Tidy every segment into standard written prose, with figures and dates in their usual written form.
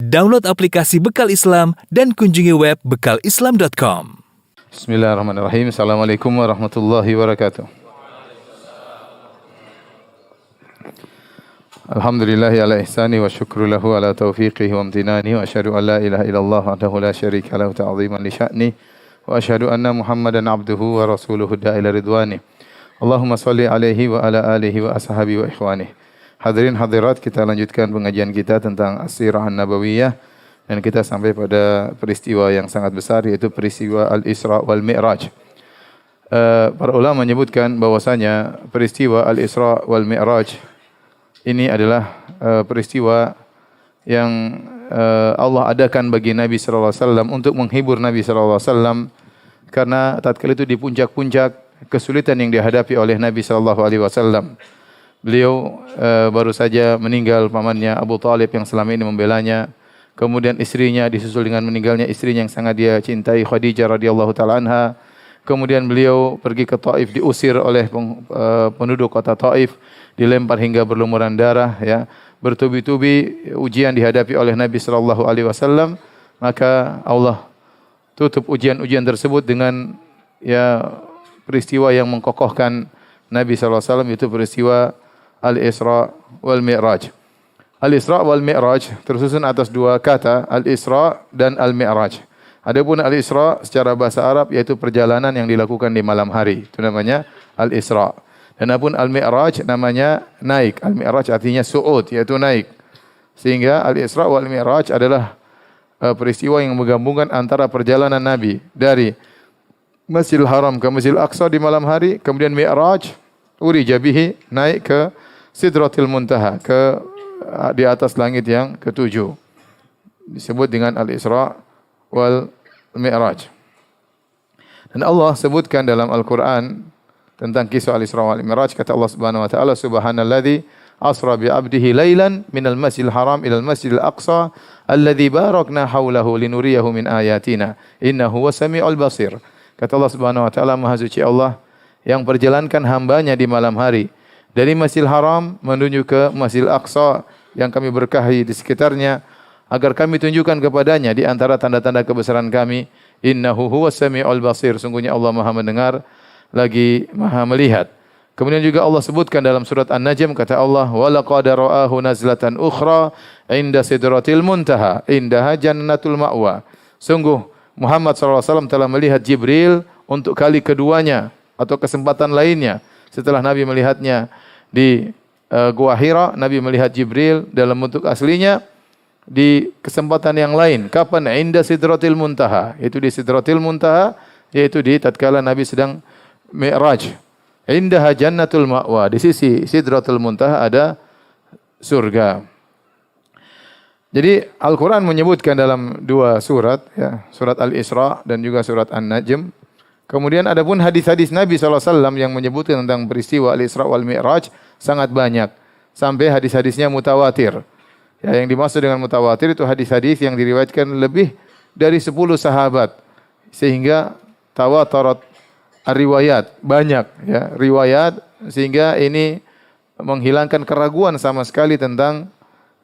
Download aplikasi Bekal Islam dan kunjungi web bekalislam.com. Bismillahirrahmanirrahim. Assalamualaikum warahmatullahi wabarakatuh. Alhamdulillahi ala ihsani wa syukru lahu ala taufiqihi wa amtinani wa asyhadu an la ilaha illallah wahdahu la syarika lahu ta'ziman li sya'ni wa asyhadu anna Muhammadan abduhu wa rasuluhu da'ila ridwani. Allahumma salli alaihi wa ala alihi wa ashabi wa ikhwani. Hadirin hadirat, kita lanjutkan pengajian kita tentang As-Sirah An-Nabawiyah dan kita sampai pada peristiwa yang sangat besar, yaitu peristiwa Al-Isra wal Mi'raj. Para ulama menyebutkan bahwasanya peristiwa Al-Isra wal Mi'raj ini adalah peristiwa yang Allah adakan bagi Nabi sallallahu alaihi wasallam untuk menghibur Nabi sallallahu alaihi wasallam, karena tatkala itu di puncak-puncak kesulitan yang dihadapi oleh Nabi sallallahu alaihi wasallam. Beliau baru saja meninggal pamannya Abu Talib yang selama ini membelanya. Kemudian istrinya disusul dengan meninggalnya istrinya yang sangat dia cintai, Khadijah radhiyallahu taala anha. Kemudian beliau pergi ke Taif, diusir oleh penduduk kota Taif, dilempar hingga berlumuran darah, ya. Bertubi-tubi ujian dihadapi oleh Nabi sallallahu alaihi wasallam, maka Allah tutup ujian-ujian tersebut dengan peristiwa yang mengkokohkan Nabi sallallahu alaihi wasallam, itu peristiwa Al-Isra wal Mi'raj. Al-Isra wal Mi'raj tersusun atas dua kata, Al-Isra dan Al-Mi'raj. Adapun Al-Isra secara bahasa Arab yaitu perjalanan yang dilakukan di malam hari. Itu namanya Al-Isra. Dan adapun Al-Mi'raj namanya naik. Al-Mi'raj artinya su'ud, yaitu naik. Sehingga Al-Isra wal Mi'raj adalah peristiwa yang menggabungkan antara perjalanan Nabi dari Masjidil Haram ke Masjidil Aqsa di malam hari, kemudian Mi'raj, urija bihi, naik ke Sidratil Muntaha, di atas langit yang ketujuh. Disebut dengan Al-Isra wal Mi'raj. Dan Allah sebutkan dalam Al-Quran tentang kisah Al-Isra wal Mi'raj, kata Allah Subhanahu wa taala, subhanalladzi asra bi 'abdihi lailan minal masjidil haram ilal masjidil aqsa alladzi barakna haulahu linuriyahu min ayatina innahu wasami'ul basir. Kata Allah Subhanahu wa taala, Maha suci Allah yang perjalankan hambanya di malam hari dari Masjidil Haram menuju ke Masjidil Aqsa yang kami berkahi di sekitarnya, agar kami tunjukkan kepadanya di antara tanda-tanda kebesaran kami, innahu huwas samiul basir, sungguhnya Allah Maha mendengar lagi Maha melihat. Kemudian juga Allah sebutkan dalam surat An-Najm, kata Allah, wa laqad ra'ahu nazlatan ukhra inda sidratil muntaha indaha jannatul ma'wa. Sungguh Muhammad SAW telah melihat Jibril untuk kali keduanya atau kesempatan lainnya. Setelah Nabi melihatnya di Gua Hira, Nabi melihat Jibril dalam bentuk aslinya di kesempatan yang lain. Kapan? Inda Sidratil Muntaha. Itu di Sidratil Muntaha, yaitu di tatkala Nabi sedang Mi'raj. Indaha Jannatul Ma'wa. Di sisi Sidratul Muntaha ada surga. Jadi Al-Quran menyebutkan dalam dua surat, ya, surat Al-Isra dan juga surat An-Najm. Kemudian adapun hadis-hadis Nabi SAW yang menyebutkan tentang peristiwa Al-Isra wal Mi'raj sangat banyak. Sampai hadis-hadisnya mutawatir. Ya, yang dimaksud dengan mutawatir itu hadis-hadis yang diriwayatkan lebih dari 10 sahabat. Sehingga tawatarat riwayat, banyak, ya, riwayat, sehingga ini menghilangkan keraguan sama sekali tentang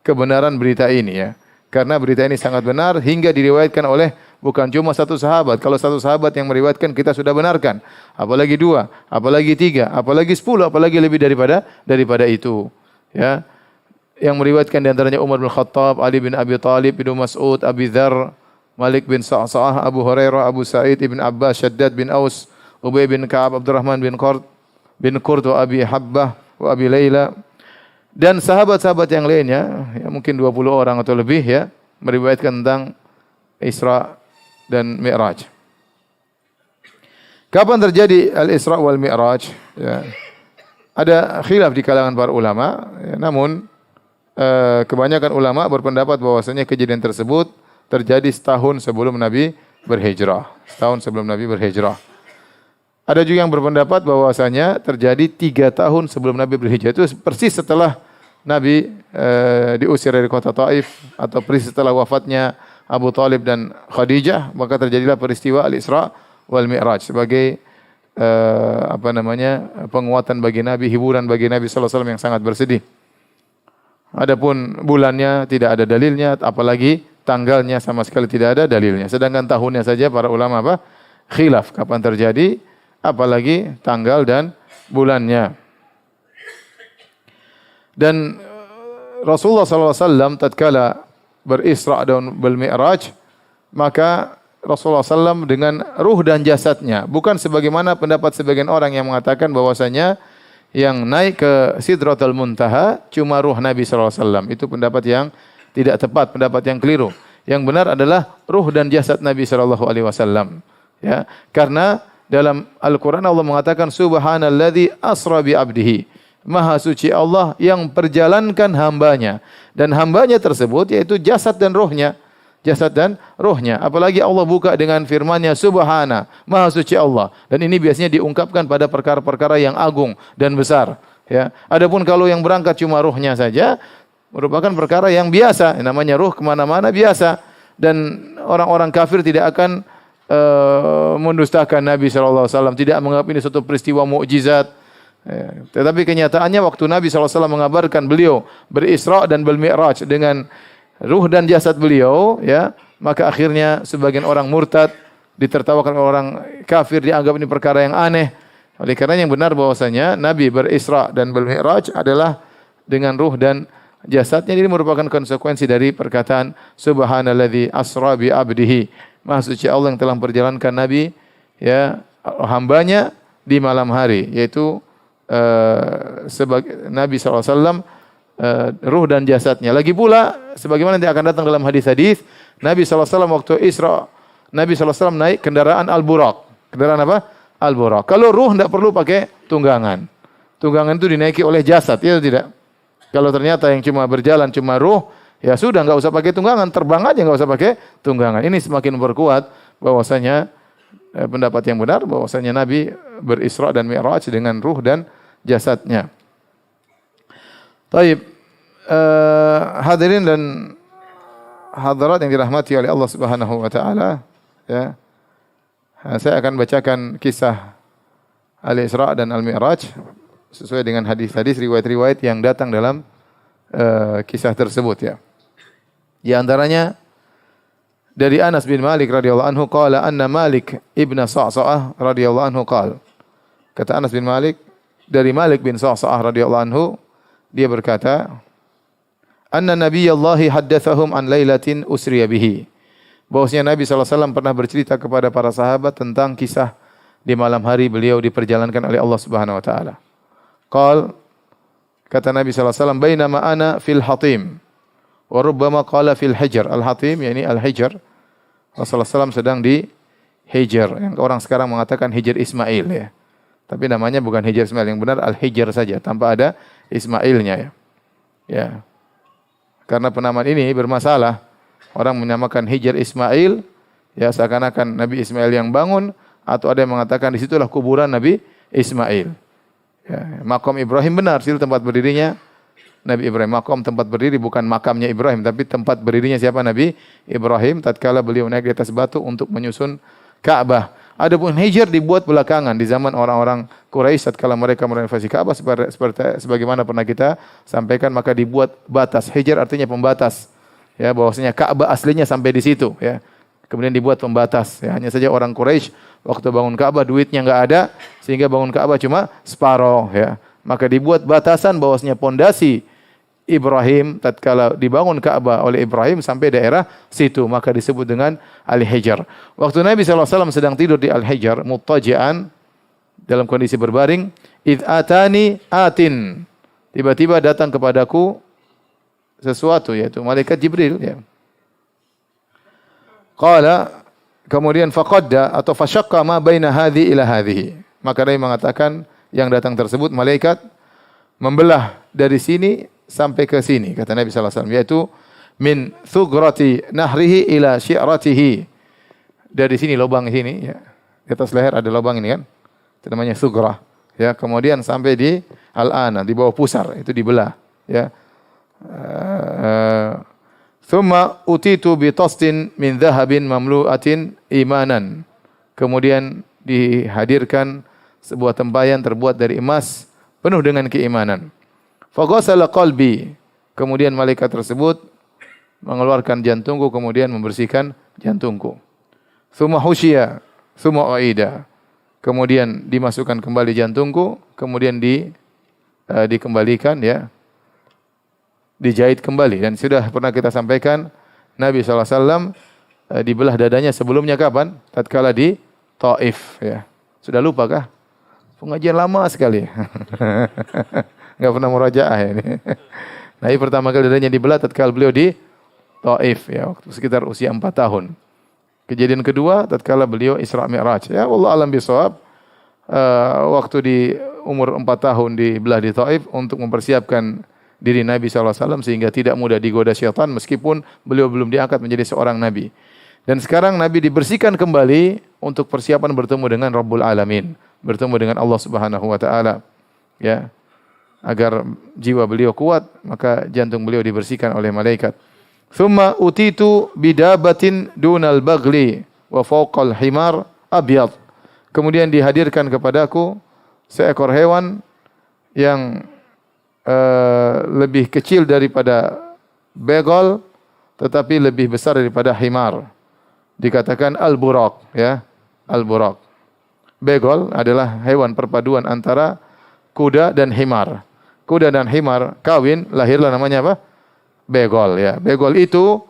kebenaran berita ini, ya. Karena berita ini sangat benar hingga diriwayatkan oleh bukan cuma satu sahabat. Kalau satu sahabat yang meriwayatkan kita sudah benarkan. Apalagi dua, apalagi tiga, apalagi 10, apalagi lebih daripada itu. Ya. Yang meriwayatkan di antaranya Umar bin Khattab, Ali bin Abi Talib, Ibnu Mas'ud, Abi Dzar, Malik bin Sa'sa'ah, Abu Hurairah, Abu Sa'id, Ibn Abbas, Shaddad bin Aus, Ubay bin Ka'ab, Abdurrahman bin Qurt, wa Abi Habbah, wa Abi Layla. Dan sahabat-sahabat yang lainnya, ya, mungkin 20 orang atau lebih, ya, meriwayatkan tentang Isra dan Mi'raj. Kapan terjadi Al-Isra wal Mi'raj? Ya. Ada khilaf di kalangan para ulama, ya, namun kebanyakan ulama berpendapat bahwasanya kejadian tersebut terjadi setahun sebelum Nabi berhijrah. Setahun sebelum Nabi berhijrah. Ada juga yang berpendapat bahwasanya terjadi 3 tahun sebelum Nabi berhijrah. Itu persis setelah Nabi diusir dari kota Taif atau persis setelah wafatnya Abu Talib dan Khadijah, maka terjadilah peristiwa Al-Isra wal Mi'raj sebagai penguatan bagi Nabi, hiburan bagi Nabi sallallahu alaihi wasallam yang sangat bersedih. Adapun bulannya tidak ada dalilnya, apalagi tanggalnya sama sekali tidak ada dalilnya. Sedangkan tahunnya saja para ulama apa? Khilaf kapan terjadi, apalagi tanggal dan bulannya. Dan Rasulullah SAW tatkala berisra dan bermi'raj, maka Rasulullah SAW dengan ruh dan jasadnya, bukan sebagaimana pendapat sebagian orang yang mengatakan bahwasanya yang naik ke Sidratul Muntaha cuma ruh Nabi SAW. Itu pendapat yang tidak tepat, pendapat yang keliru. Yang benar adalah ruh dan jasad Nabi SAW. Ya, karena dalam Al-Quran Allah mengatakan Subhanalladzi asra bi abdihi. Maha suci Allah yang perjalankan hambanya. Dan hambanya tersebut yaitu jasad dan ruhnya. Jasad dan ruhnya. Apalagi Allah buka dengan firman-Nya Subhana, Maha suci Allah. Dan ini biasanya diungkapkan pada perkara-perkara yang agung dan besar. Ya. Adapun kalau yang berangkat cuma ruhnya saja, merupakan perkara yang biasa. Namanya ruh kemana-mana biasa. Dan orang-orang kafir tidak akan mendustakan Nabi SAW. Tidak menganggap ini suatu peristiwa mukjizat. Ya. Tetapi kenyataannya waktu Nabi SAW mengabarkan beliau berisra dan bermi'raj dengan ruh dan jasad beliau, ya, maka akhirnya sebagian orang murtad, ditertawakan orang kafir, dianggap ini perkara yang aneh. Oleh karena yang benar bahwasanya Nabi berisra dan bermi'raj adalah dengan ruh dan jasadnya. Ini merupakan konsekuensi dari perkataan Subhanalladzi asra bi abdihi. Maha suci Allah yang telah memperjalankan Nabi, ya, hambanya di malam hari, yaitu sebagai Nabi SAW, ruh dan jasadnya. Lagi pula, sebagaimana nanti akan datang dalam hadis-hadis, Nabi SAW waktu Isra, Nabi SAW naik kendaraan Al-Buraq. Kendaraan apa? Al-Buraq. Kalau ruh tidak perlu pakai tunggangan. Tunggangan itu dinaiki oleh jasad, ya tidak? Kalau ternyata yang cuma berjalan cuma ruh, ya sudah, nggak usah pakai tunggangan, terbang aja nggak usah pakai tunggangan. Ini semakin memperkuat bahwasanya pendapat yang benar bahwasanya Nabi berisra dan mi'raj dengan ruh dan jasadnya. Taib, hadirin dan hadirat yang dirahmati oleh Allah Subhanahu wa taala, ya. Saya akan bacakan kisah Al-Isra dan Al-Mi'raj sesuai dengan hadis-hadis riwayat-riwayat yang datang dalam kisah tersebut, ya. Di antaranya dari Anas bin Malik radhiyallahu anhu qala anna Malik ibn Sa'sa'ah radhiyallahu anhu qala. Kata Anas bin Malik dari Malik bin Sa'sa'ah radhiyallahu anhu, dia berkata, anna nabiyallahi haddatsahum an lailatin usriya bihi. Bahwasanya Nabi SAW pernah bercerita kepada para sahabat tentang kisah di malam hari beliau diperjalankan oleh Allah Subhanahu wa taala. Qal, kata Nabi SAW, bainama ana fil hatim wa rubbama qala fil hijr. Al-hatim yakni al-hijr. Rasulullah SAW sedang di hijr. Yang orang sekarang mengatakan hijr Ismail, ya. Tapi namanya bukan hijr Ismail, yang benar al-hijr saja tanpa ada Ismailnya, ya. Ya. Karena penamaan ini bermasalah. Orang menyamakan hijr Ismail, ya, seakan-akan Nabi Ismail yang bangun, atau ada yang mengatakan di situlah kuburan Nabi Ismail. Ya, makam Ibrahim benar, situ tempat berdirinya Nabi Ibrahim. Makam tempat berdiri bukan makamnya Ibrahim, tapi tempat berdirinya siapa? Nabi Ibrahim tatkala beliau naik di atas batu untuk menyusun Ka'bah. Adapun hijr dibuat belakangan di zaman orang-orang Quraisy tatkala mereka merenovasi Ka'bah seperti sebagaimana pernah kita sampaikan, maka dibuat batas. Hijr artinya pembatas. Ya, bahwasanya Ka'bah aslinya sampai di situ, ya. Kemudian dibuat pembatas, ya. Hanya saja orang Quraisy waktu bangun Ka'bah duitnya enggak ada sehingga bangun Ka'bah cuma separuh, ya. Maka dibuat batasan bahwasanya pondasi Ibrahim tatkala dibangun Ka'bah oleh Ibrahim sampai daerah situ, maka disebut dengan Al-Hijr. Waktu Nabi SAW sedang tidur di Al-Hijr, muttaji'an, dalam kondisi berbaring, idh atani atin, tiba-tiba datang kepadaku sesuatu, yaitu malaikat Jibril, ya. Qala, kemudian faqadda atau fasyaqqa ma baina hadhi ila hadhihi. Maka Nabi mengatakan yang datang tersebut malaikat membelah dari sini sampai ke sini, kata Nabi sallallahu alaihi wasallam, yaitu min thugrati nahrihi ila syi'ratihi. Dari sini lubang sini, ya. Di atas leher ada lubang ini kan. Itu namanya thugrah, ya. Kemudian sampai di al-ana, di bawah pusar, itu dibelah, ya. Thumma utitu bi tastin min dhahabin mamlu'atin imanan. Kemudian dihadirkan sebuah tempayan terbuat dari emas penuh dengan keimanan. Faghasala qalbi. Kemudian malaikat tersebut mengeluarkan jantungku kemudian membersihkan jantungku. Tsumma husyiya, tsumma uida. Kemudian dimasukkan kembali jantungku, kemudian dikembalikan ya. Dijahit kembali dan sudah pernah kita sampaikan Nabi SAW dibelah dadanya sebelumnya kapan? Tatkala di Taif ya. Sudah lupa kah? Pengajian lama sekali. Enggak pernah murajaah ini. Nabi pertama kali dadanya dibelah tatkala beliau di Taif ya, waktu sekitar usia 4 tahun. Kejadian kedua tatkala beliau Isra Mi'raj. Ya Allah alam bisawab. Waktu di umur 4 tahun dibelah di Taif untuk mempersiapkan diri Nabi SAW sehingga tidak mudah digoda syaitan meskipun beliau belum diangkat menjadi seorang Nabi. Dan sekarang Nabi dibersihkan kembali untuk persiapan bertemu dengan Rabbul Alamin, bertemu dengan Allah Subhanahu wa taala. Ya. Agar jiwa beliau kuat, maka jantung beliau dibersihkan oleh malaikat. Tsumma utitu bidabatin dunal bagli wa fawqal himar abyad. Kemudian dihadirkan kepadaku seekor hewan yang lebih kecil daripada begol tetapi lebih besar daripada himar. Dikatakan al-buraq ya, al-buraq. Begol adalah hewan perpaduan antara kuda dan himar. Kuda dan himar kawin, lahirlah namanya apa? Begol ya. Begol itu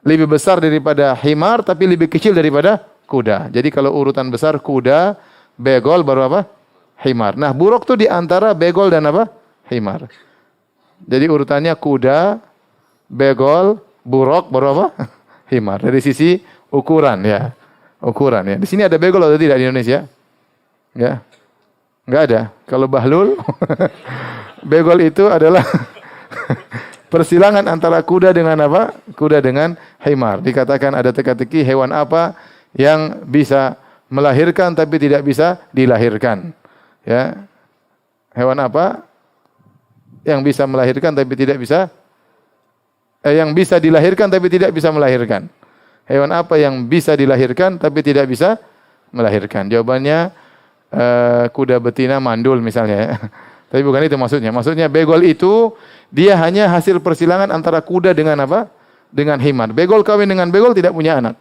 lebih besar daripada himar tapi lebih kecil daripada kuda. Jadi kalau urutan besar kuda, begol baru apa? Himar. Nah, buruk itu di antara begol dan apa? Himar. Jadi urutannya kuda, begol, buruk baru apa? Himar. Dari sisi ukuran ya. Ukuran ya. Di sini ada begol atau tidak di Indonesia? Ya. Enggak ada. Kalau bahlul begol itu adalah persilangan antara kuda dengan apa? Kuda dengan himar. Dikatakan ada teka-teki hewan apa yang bisa melahirkan tapi tidak bisa dilahirkan. Ya. Hewan apa yang bisa melahirkan tapi tidak bisa yang bisa dilahirkan tapi tidak bisa melahirkan? Hewan apa yang bisa dilahirkan tapi tidak bisa melahirkan? Jawabannya kuda betina mandul misalnya ya. Tapi bukan itu maksudnya. Maksudnya begol itu dia hanya hasil persilangan antara kuda dengan apa? Dengan himar. Begol kawin dengan begol tidak punya anak.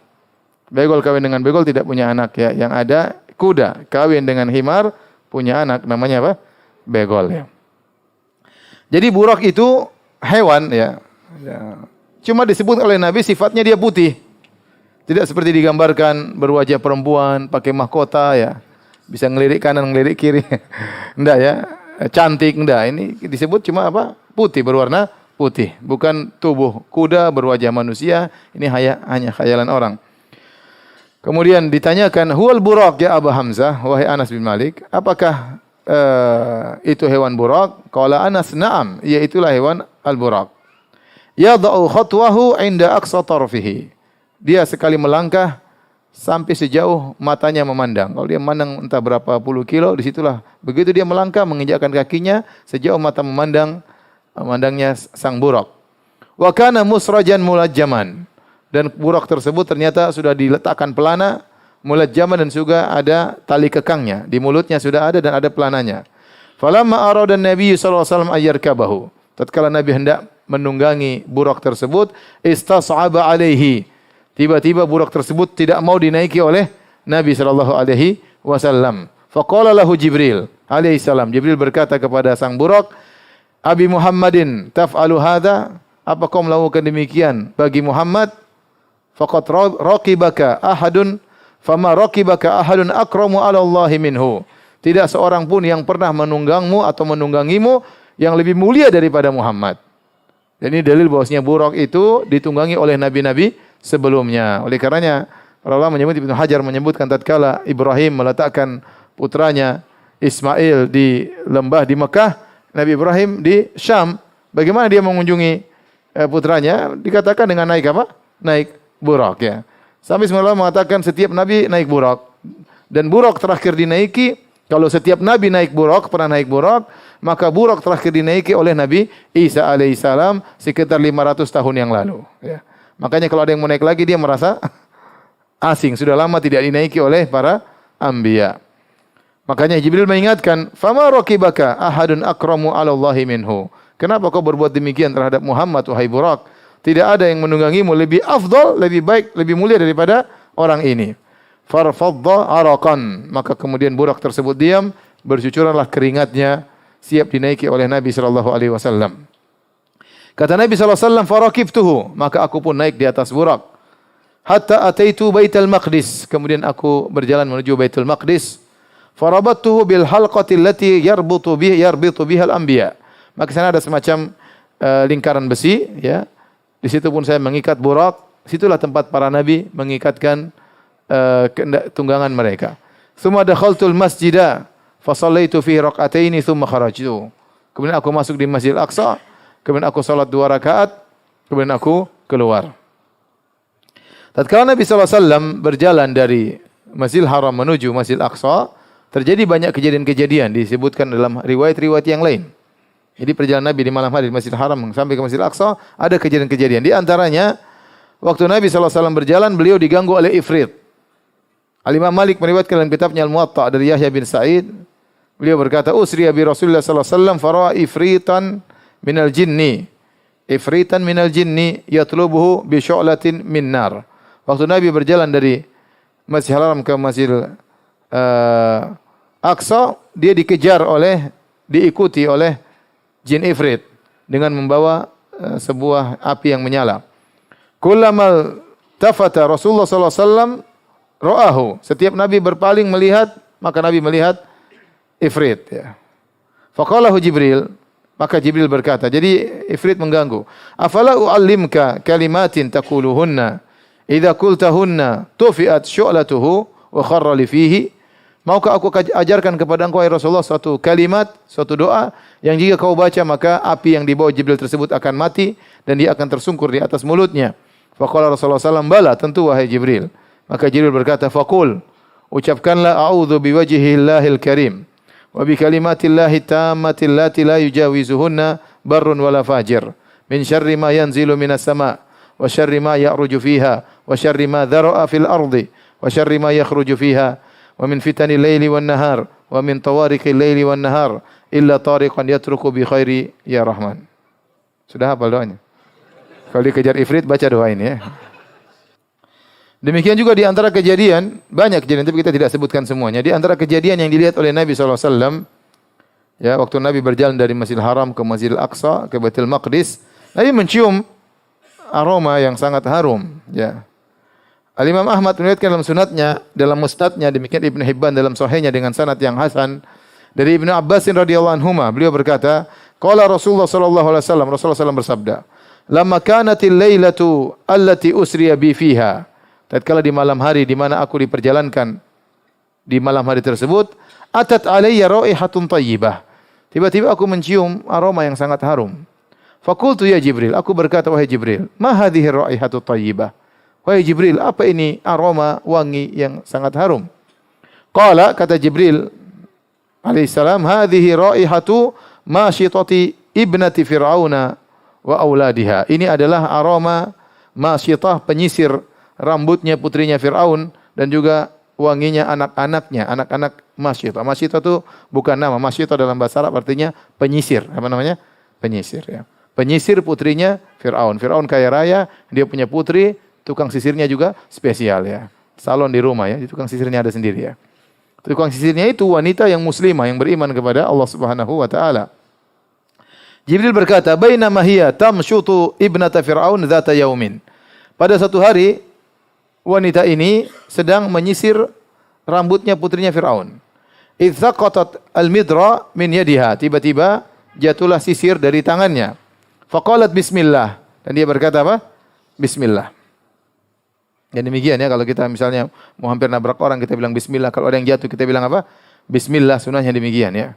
Begol kawin dengan begol tidak punya anak ya. Yang ada kuda kawin dengan himar punya anak namanya apa? Begol ya. Jadi buraq itu hewan ya. Cuma disebut oleh Nabi sifatnya dia putih. Tidak seperti digambarkan berwajah perempuan, pakai mahkota ya. Bisa ngelirik kanan, ngelirik kiri. Enggak ya. Cantik enggak. Ini disebut cuma apa? Putih, berwarna putih. Bukan tubuh kuda berwajah manusia. Ini hanya khayalan orang. Kemudian ditanyakan, "Huwal buraq ya Abu Hamzah?" Wahai Anas bin Malik, apakah itu hewan buraq? Qala Anas, "Na'am." Ya itulah hewan al-buraq. Yada'u khatwahu 'inda aqsa tarfihi. Dia sekali melangkah sampai sejauh matanya memandang. Kalau dia memandang entah berapa puluh kilo, disitulah. Begitu dia melangkah, menginjakkan kakinya, sejauh mata memandangnya sang buraq. Wa kana musrajan mulajjaman. Dan buraq tersebut ternyata sudah diletakkan pelana, mulajjaman dan juga ada tali kekangnya. Di mulutnya sudah ada dan ada pelananya. Falamma arada Nabi sallallahu alaihi wasallam ayyarkabahu. Tatkala Nabi hendak menunggangi buraq tersebut, istas'aba alaihi. Tiba-tiba buraq tersebut tidak mau dinaiki oleh Nabi sallallahu alaihi wasallam. Faqala lahu Jibril alaihi salam. Jibril berkata kepada sang buraq, "Abi Muhammadin taf'alu hadza?" Apa kau melakukan demikian bagi Muhammad? Faqad raqibaka ahadun fama raqibaka ahadun akramu 'ala Allah minhu. Tidak seorang pun yang pernah menunggangmu atau menunggangimu yang lebih mulia daripada Muhammad. Dan ini dalil bahwasanya buraq itu ditunggangi oleh nabi-nabi sebelumnya. Oleh karenanya para ulama menyebut, Ibnu Hajar menyebutkan tatkala Ibrahim meletakkan putranya Ismail di lembah di Mekah, Nabi Ibrahim di Syam, bagaimana dia mengunjungi putranya? Dikatakan dengan naik apa? Naik buraq ya. Sampai semua mengatakan setiap nabi naik buraq. Dan buraq terakhir dinaiki, kalau setiap nabi naik buraq, pernah naik buraq, maka buraq terakhir dinaiki oleh Nabi Isa alaihissalam sekitar 500 tahun yang lalu ya. Makanya kalau ada yang mau naik lagi dia merasa asing, sudah lama tidak dinaiki oleh para anbiya. Makanya Jibril mengingatkan, "Fama raqibaka ahadun akramu 'ala Allahi minhu." Kenapa kau berbuat demikian terhadap Muhammad wahai buraq? Tidak ada yang menunggangimu lebih afdal, lebih baik, lebih mulia daripada orang ini. Farfadda araqan. Maka kemudian burak tersebut diam, bercucuranlah keringatnya, siap dinaiki oleh Nabi sallallahu alaihi wasallam. Kata Nabi sallallahu alaihi wasallam, "Farakibtuhu." Maka aku pun naik di atas burak. Hatta ataitu Baitul Maqdis. Kemudian aku berjalan menuju Baitul Maqdis. Farabattuhu bil halqati allati yarbitu biha al-anbiya. Maka sana ada semacam lingkaran besi, ya. Di situ pun saya mengikat burak. Situlah tempat para nabi mengikatkan tunggangan mereka. Tsumma dakhaltul masjida fa shallaitu fi rak'ataini tsumma kharajtu. Kemudian aku masuk di Masjidil Aqsa, kemudian aku salat 2 rakaat, kemudian aku keluar. Tatkala Nabi sallallahu alaihi wasallam berjalan dari Masjidil Haram menuju Masjidil Aqsa, terjadi banyak kejadian-kejadian disebutkan dalam riwayat-riwayat yang lain. Jadi perjalanan Nabi di malam hari di Masjidil Haram sampai ke Masjidil Aqsa ada kejadian-kejadian. Di antaranya waktu Nabi sallallahu alaihi wasallam berjalan, beliau diganggu oleh ifrit. Al-Imam Malik meriwayatkan dalam kitabnya Al-Muwatta dari Yahya bin Sa'id, beliau berkata, "Usriya bi Rasulillah sallallahu alaihi wasallam fara'a ifritan minal jinni. Ifritan minal jinni yatlubuhu bi syu'latin min nar." Waktu Nabi berjalan dari Masjidil Haram ke Masjidil Aqsa, dia diikuti oleh jin ifrit dengan membawa sebuah api yang menyala. Kullamal tafata Rasulullah sallallahu alaihi wasallam ra'ahu. Setiap Nabi berpaling melihat, maka Nabi melihat ifrit, ya. Faqalahu Jibril, maka Jibril berkata, jadi ifrit mengganggu. Afala u'allimka kalimatin taquluhunna idza qultahunna tufiat syu'latuhu wa kharra li fihi. Maukah aku ajarkan kepada engkau, ya Rasulullah, suatu kalimat, suatu doa yang jika kau baca maka api yang dibawa Jibril tersebut akan mati dan dia akan tersungkur di atas mulutnya. Faqala Rasulullah sallallahu alaihi wasallam, bala, tentu wahai Jibril. Maka Jibril berkata, faqul, ucapkanlah a'udzu biwajhillahil karim wa bi kalimatillahi tammati allati la yujawizuhunna barrun wala fajir min syarri ma yanzilu minas sama' wa syarri ma ya'ruju fiha wa syarri ma dhara'a fil ardi wa syarri ma yakhruju fiha wa min fitanil laili wan nahar wa min tawariqil laili wan nahar illa tariqan yatruku bi khairi ya Rahman. Sudah hafal doanya? Kalau dikejar ifrit baca doa ini, ya. Demikian juga di antara kejadian, banyak kejadian tapi kita tidak sebutkan semuanya. Di antara kejadian yang dilihat oleh Nabi SAW, ya, waktu Nabi berjalan dari Masjidil Haram ke Masjidil Aqsa, ke Baitul Maqdis, Nabi mencium aroma yang sangat harum, ya. Al-Imam Ahmad meriwayatkan dalam sunatnya, dalam musnadnya, demikian Ibnu Hibban dalam sahihnya dengan sanad yang hasan dari Ibnu Abbas radhiyallahu anhuma, beliau berkata, qala Rasulullah sallallahu alaihi wasallam, Rasulullah SAW bersabda, "Lamma kanatil lailatu allati usriya bi fiha." Tatkala di malam hari di mana aku diperjalankan di malam hari tersebut, atat alayya raihatun thayyibah. Tiba-tiba aku mencium aroma yang sangat harum. Faqultu ya Jibril, aku berkata, wahai Jibril, ma hadhihi raihatu thayyibah? Wahai Jibril, apa ini aroma wangi yang sangat harum? Qala, kata Jibril alaihissalam, hadhihi raihatu masyitati ibnati Fir'auna wa auladiha. Ini adalah aroma masyitah, penyisir rambutnya putrinya Fir'aun dan juga wanginya anak-anaknya, anak-anak masyitah. Masyitah itu bukan nama, masyitah dalam bahasa Arab artinya penyisir. Apa namanya? Penyisir, ya. Penyisir putrinya Fir'aun. Fir'aun kaya raya, dia punya putri, tukang sisirnya juga spesial, ya. Salon di rumah, ya, tukang sisirnya ada sendiri, ya. Tukang sisirnya itu wanita yang muslimah yang beriman kepada Allah Subhanahu wa taala. Jibril berkata, "Bainama hiya tamshutu ibnata Fir'aun dzata yaumin." Pada satu hari wanita ini sedang menyisir rambutnya putrinya Fir'aun. Idz saqatat al-midra min yadiha. Tiba-tiba jatuhlah sisir dari tangannya. Faqalat bismillah. Dan dia berkata apa? Bismillah. Dan demikian, ya, kalau kita misalnya mau hampir nabrak orang kita bilang bismillah. Kalau ada yang jatuh kita bilang apa? Bismillah, sunnahnya demikian, ya.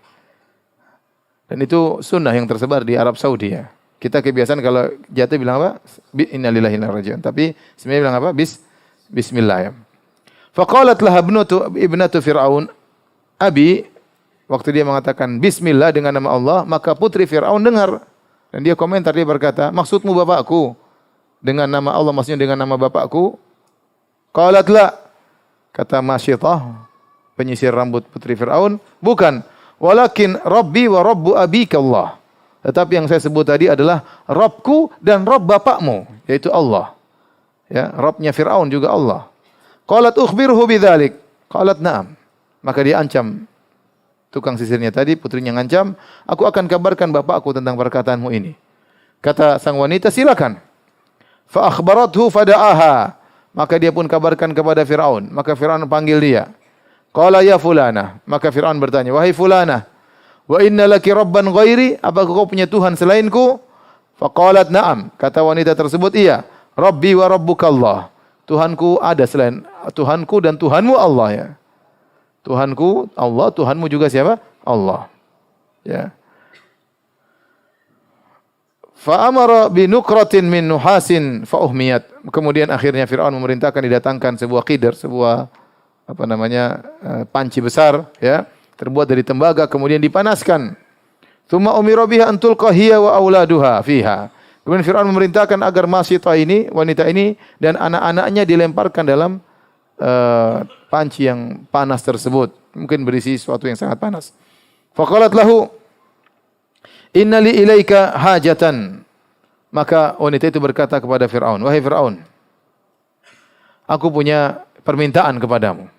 Dan itu sunnah yang tersebar di Arab Saudi, ya. Kita kebiasaan kalau jatuh bilang apa? Innalillahi wa inna ilaihi raji'un. Tapi sebenarnya bilang apa? Bismillah, ya. Faqalat laha ibnatu Fir'aun, abi, waktu dia mengatakan bismillah dengan nama Allah, maka putri Fir'aun dengar. Dan dia komentar, dia berkata, maksudmu bapakku? Dengan nama Allah, maksudnya dengan nama bapakku? Qalat la, kata masyitah, penyisir rambut putri Fir'aun, bukan. Walakin Rabbi wa Rabbu abika Allah. Tetapi yang saya sebut tadi adalah Rabbku dan Rabb bapakmu, yaitu Allah. Ya, Rabbnya Fir'aun juga Allah. Qalat ukhbirhu bidzalik. Qalat na'am. Maka dia ancam tukang sisirnya tadi, putrinya ngancam, aku akan kabarkan bapakku tentang perkataanmu ini. Kata sang wanita, silakan. Fa akhbarathu fada'aha. Maka dia pun kabarkan kepada Fir'aun. Maka Fir'aun panggil dia. Qala ya fulana. Maka Fir'aun bertanya, wahai fulana, wa inna laki rabban ghairi? Apakah kau punya Tuhan selainku? Faqalat na'am. Kata wanita tersebut, iya. Rabbi wa rabbukallah. Tuhanku ada selain Tuhanku dan Tuhanmu Allah ya. Tuhanku Allah, Tuhanmu juga siapa? Allah. Ya. Fa amara bi nukratin min nuhasin fa uhmiyat. Kemudian akhirnya Firaun memerintahkan didatangkan sebuah qidr, sebuah panci besar ya, terbuat dari tembaga kemudian dipanaskan. Tsumma umira biha an tulqa hiya wa auladuha fiha. Kemudian Firaun memerintahkan agar Masitah ini, wanita ini dan anak-anaknya dilemparkan dalam panci yang panas tersebut. Mungkin berisi sesuatu yang sangat panas. Faqalat lahu inna li ilaika hajatan. Maka wanita itu berkata kepada Firaun, wahai Firaun, aku punya permintaan kepadamu.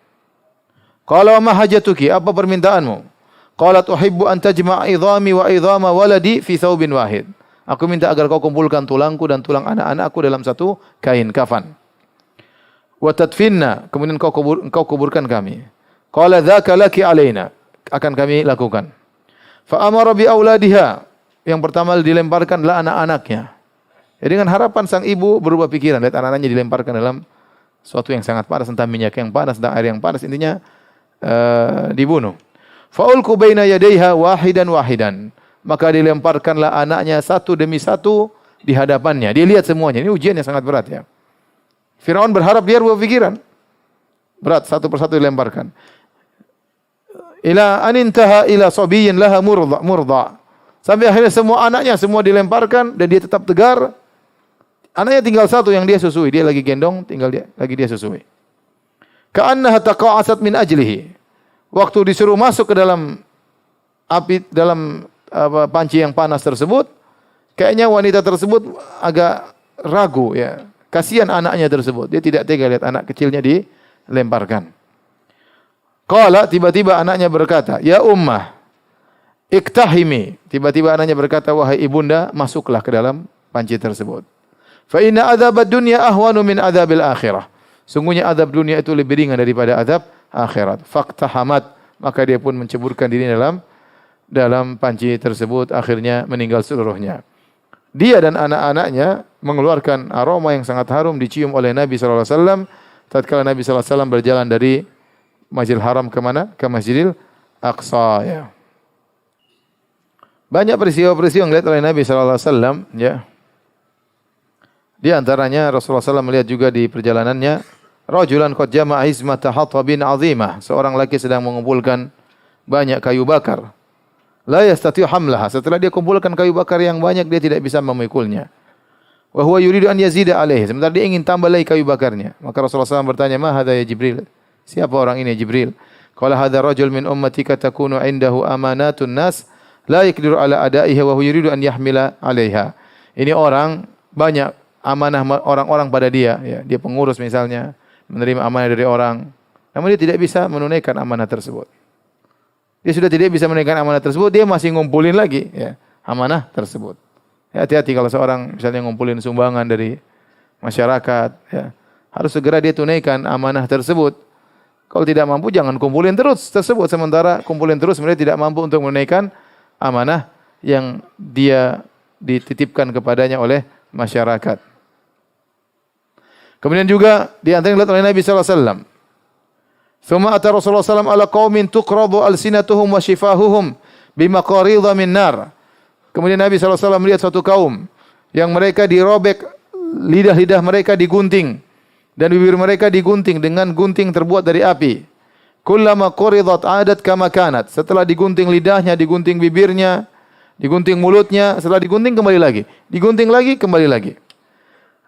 Qala ma hajatuki? Apa permintaanmu? Qalat uhibbu an tajma'a idhami wa idhama waladi fi thawbin wahid. Aku minta agar kau kumpulkan tulangku dan tulang anak-anakku dalam satu kain kafan. Wa tadfinna, kemudian kau kuburkan kami. Qala dzaka laki alaina, akan kami lakukan. Fa amara bi auladiha, yang pertama dilemparkan adalah anak-anaknya. Jadi dengan harapan sang ibu berubah pikiran, lihat anak-anaknya dilemparkan dalam suatu yang sangat panas, entah minyak yang panas, entah air yang panas, intinya dibunuh. Fa ulqu baina yadayha wahidan wahidan. Maka dilemparkanlah anaknya satu demi satu di hadapannya. Dia lihat semuanya. Ini ujian yang sangat berat ya. Firaun berharap dia berubah pikiran. Berat, satu persatu dilemparkan. Ila anintaha ila sabiyyin laha murda. Sampai akhirnya semua anaknya semua dilemparkan dan dia tetap tegar. Anaknya tinggal satu yang dia susui. Dia lagi gendong, lagi dia susui. Ka'annaha taqa'asat min ajlihi. Waktu disuruh masuk ke dalam api, dalam panci yang panas tersebut, kayaknya wanita tersebut agak ragu ya. Kasihan anaknya tersebut. Dia tidak tega lihat anak kecilnya dilemparkan. Qala, tiba-tiba anaknya berkata, ya ummah, iktahimi. Tiba-tiba anaknya berkata, wahai ibunda, masuklah ke dalam panci tersebut. Fa inna adzabad dunya ahwanu min adzabil akhirah. Sungguhnya azab dunia itu lebih ringan daripada azab akhirat. Faqtahamat, maka dia pun menceburkan diri dalam panci tersebut, akhirnya meninggal seluruhnya. Dia dan anak-anaknya mengeluarkan aroma yang sangat harum, dicium oleh Nabi sallallahu alaihi wasallam tatkala Nabi sallallahu alaihi wasallam berjalan dari Masjidil Haram ke mana? Ke Masjidil Aqsa ya. Banyak peristiwa-peristiwa yang dilihat oleh Nabi sallallahu alaihi wasallam ya. Di antaranya Rasulullah SAW melihat juga di perjalanannya rajulan qad jama'a izmata hatabin 'azimah, seorang laki sedang mengumpulkan banyak kayu bakar. La yastati'u hamlaha, setelah dia kumpulkan kayu bakar yang banyak dia tidak bisa memikulnya. Wa huwa yuridu an yazida alaihi, sementara dia ingin tambah lagi kayu bakarnya. Maka Rasulullah SAW bertanya, "Ma hadza ya Jibril?" Siapa orang ini Jibril? Qala hadza rajul min ummatika takunu indahu amanatun nas la yaqdiru ala adaiha wa huwa yuridu an yahmila 'alaiha. Ini orang banyak amanah orang-orang pada dia ya. Dia pengurus misalnya, menerima amanah dari orang, namun dia tidak bisa menunaikan amanah tersebut. Dia sudah tidak bisa menunaikan amanah tersebut, dia masih ngumpulin lagi ya, amanah tersebut. Ya, hati-hati kalau seorang misalnya ngumpulin sumbangan dari masyarakat ya, harus segera dia tunaikan amanah tersebut. Kalau tidak mampu jangan kumpulin terus tersebut, sementara kumpulin terus mereka tidak mampu untuk menunaikan amanah yang dia dititipkan kepadanya oleh masyarakat. Kemudian juga di antara yang dilihat oleh Nabi sallallahu alaihi wasallam, "Tsumma ata Rasulullah sallallahu alaihi wasallam ala qaumin tuqradu alsinatuhum wa shifahuhum bimaqaridha min nar." Kemudian Nabi sallallahu alaihi wasallam melihat suatu kaum yang mereka dirobek, lidah-lidah mereka digunting dan bibir mereka digunting dengan gunting terbuat dari api. Kullama quridat adat kama kanat. Setelah digunting lidahnya, digunting bibirnya, digunting mulutnya, setelah digunting kembali lagi, digunting lagi kembali lagi.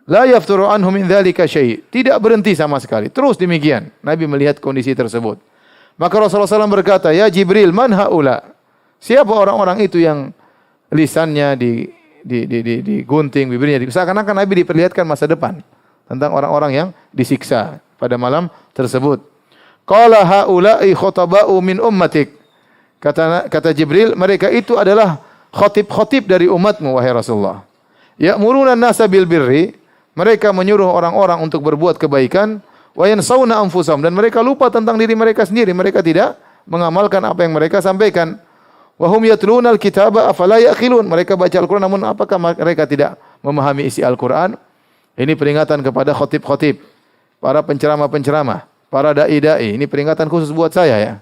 La yafturu anhu min dzalika syai'. Tidak berhenti sama sekali. Terus demikian. Nabi melihat kondisi tersebut. Maka Rasulullah SAW berkata, "Ya Jibril, man haula?" Siapa orang-orang itu yang lisannya digunting, bibirnya seakan-akan Nabi diperlihatkan masa depan tentang orang-orang yang disiksa pada malam tersebut. Qala haula'i khutaba'u min ummatik. Kata Jibril, mereka itu adalah khatib-khatib dari umatmu wahai Rasulullah. Ya'muruna an-nasa bil birri, mereka menyuruh orang-orang untuk berbuat kebaikan, wa yansawna anfusahum, dan mereka lupa tentang diri mereka sendiri, mereka tidak mengamalkan apa yang mereka sampaikan. Wa hum yatluna al-kitaba afala ya'qilun, mereka baca Al-Qur'an namun apakah mereka tidak memahami isi Al-Qur'an? Ini peringatan kepada khatib-khatib, para penceramah-penceramah, para dai-dai. Ini peringatan khusus buat saya ya.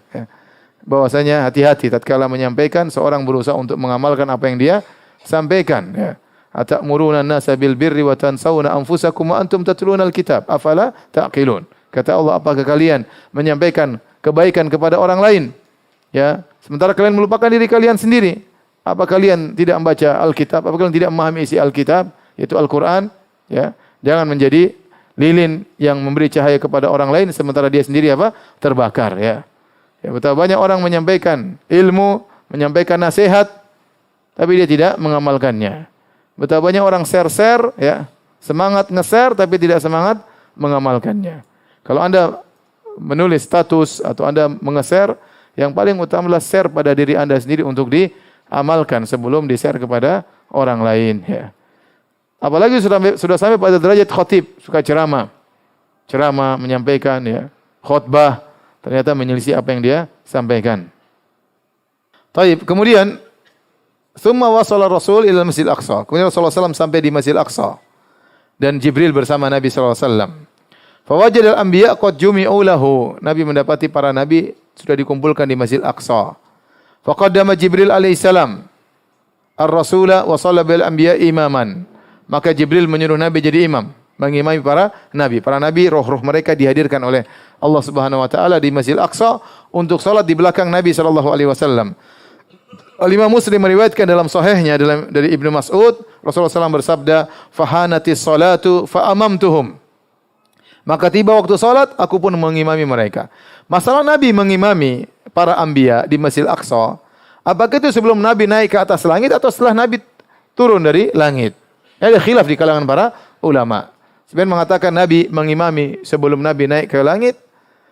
Bahwasanya hati-hati tatkala menyampaikan, seorang berusaha untuk mengamalkan apa yang dia sampaikan ya. Atamuruna an-nasa bil birri wa tansawna anfusakum wa antum tatluna al-kitab afala taqilun. Kata Allah, apakah kalian menyampaikan kebaikan kepada orang lain ya, sementara kalian melupakan diri kalian sendiri? Apa kalian tidak membaca Alkitab? Apa kalian tidak memahami isi Alkitab, yaitu Al-Qur'an ya? Jangan menjadi lilin yang memberi cahaya kepada orang lain sementara dia sendiri apa? Terbakar ya. Ya, betapa banyak orang menyampaikan ilmu, menyampaikan nasihat, tapi dia tidak mengamalkannya. Betapa banyak orang share-share, ya, semangat nge-share, tapi tidak semangat mengamalkannya. Kalau Anda menulis status atau Anda menge-share, yang paling utama adalah share pada diri Anda sendiri untuk diamalkan sebelum di-share kepada orang lain. Ya. Apalagi sudah sampai pada derajat khatib, suka ceramah, menyampaikan, ya, khutbah, ternyata menyelisih apa yang dia sampaikan. Taib. Kemudian, thumma wasala Rasul ila Masjid Aqsa. Kemudian Rasulullah SAW sampai di Masjid Aqsa. Dan Jibril bersama Nabi SAW. Fawajadal anbiya qad jumi'u lahu. Nabi mendapati para nabi sudah dikumpulkan di Masjid Aqsa. Faqaddama Jibril alaihissalam ar-rasula wa shalla bil anbiya imaman. Maka Jibril menyuruh Nabi jadi imam, mengimami para nabi. Para nabi, roh-roh mereka dihadirkan oleh Allah Subhanahu wa taala di Masjid Aqsa untuk salat di belakang Nabi sallallahu alaihi wasallam. Al-Imam Muslim meriwayatkan dalam sahihnya dari Ibnu Mas'ud, Rasulullah SAW bersabda, "Fahanatis salatu fa amamtuhum." Maka tiba waktu salat, aku pun mengimami mereka. Masalah Nabi mengimami para anbiya di Masjid Aqsa, apakah itu sebelum Nabi naik ke atas langit atau setelah Nabi turun dari langit? Ada khilaf di kalangan para ulama. Sebagian mengatakan Nabi mengimami sebelum Nabi naik ke langit,